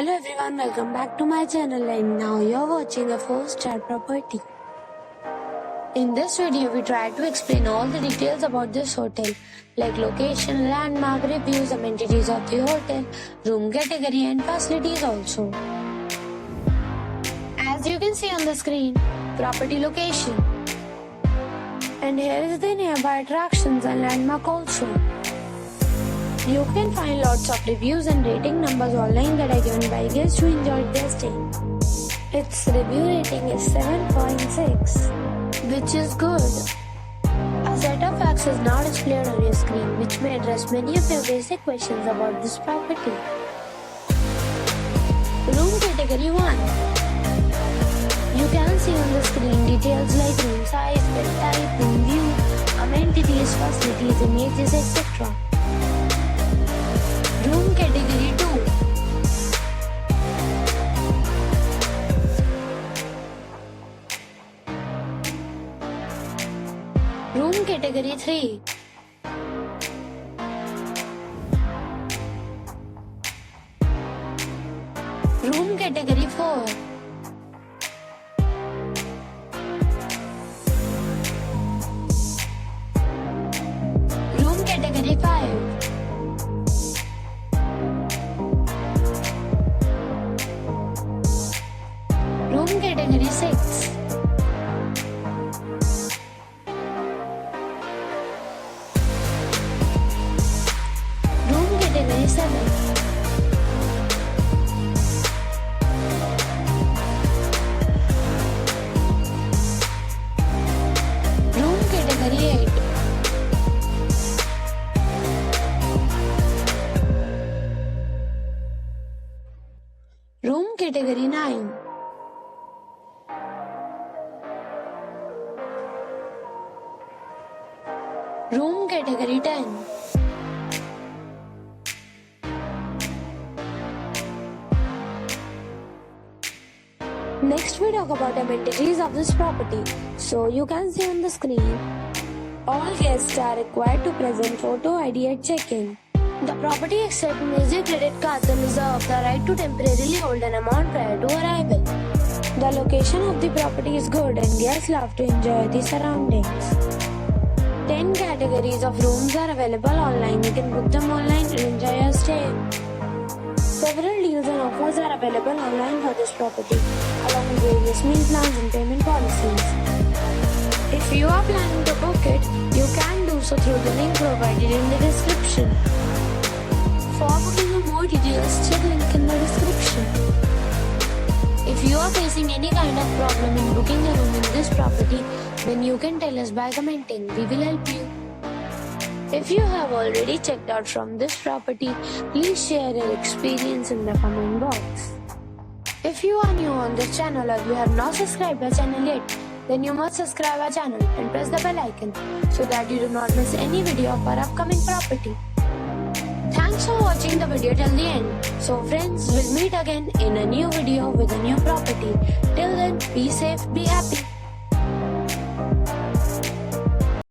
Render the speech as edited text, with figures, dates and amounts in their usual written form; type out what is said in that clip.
Hello everyone, welcome back to my channel and now you're watching a 4-star property. In this video, we try to explain all the details about this hotel like location, landmark, reviews, amenities of the hotel, room category and facilities also. As you can see on the screen, property location. And here is the nearby attractions and landmark also. You can find lots of reviews and rating numbers online that are given by guests who enjoyed their stay. Its review rating is 7.6, which is good. A set of facts is now displayed on your screen, which may address many of your basic questions about this property. Room category 1. You can see on the screen details like room size, bed type, room view, amenities, facilities, images, etc. Room category 2. Room category 3. Room category 4. Room category 5. Room category 6. Room category 7. Room category 8. Room category 9. Room category 10. Next we talk about amenities of this property. So you can see on the screen, all guests are required to present photo ID at check-in. The property accepts major credit cards and reserves the right to temporarily hold an amount prior to arrival. The location of the property is good and guests love to enjoy the surroundings. 10 categories of rooms are available online. You can book them online and enjoy your stay. Several deals and offers are available online for this property, along with various meal plans and payment policies. If you are planning to book it, you can do so through the link provided in the description. For booking or more details, check link in the description. If you are facing any kind of problem in booking a room in this property, then you can tell us by commenting. We will help you. If you have already checked out from this property, please share your experience in the comment box. If you are new on this channel or you have not subscribed our channel yet, then you must subscribe our channel and press the bell icon so that you do not miss any video of our upcoming property. Thanks for watching the video till the end. So friends, we'll meet again in a new video with a new property. Till then, be safe, be happy.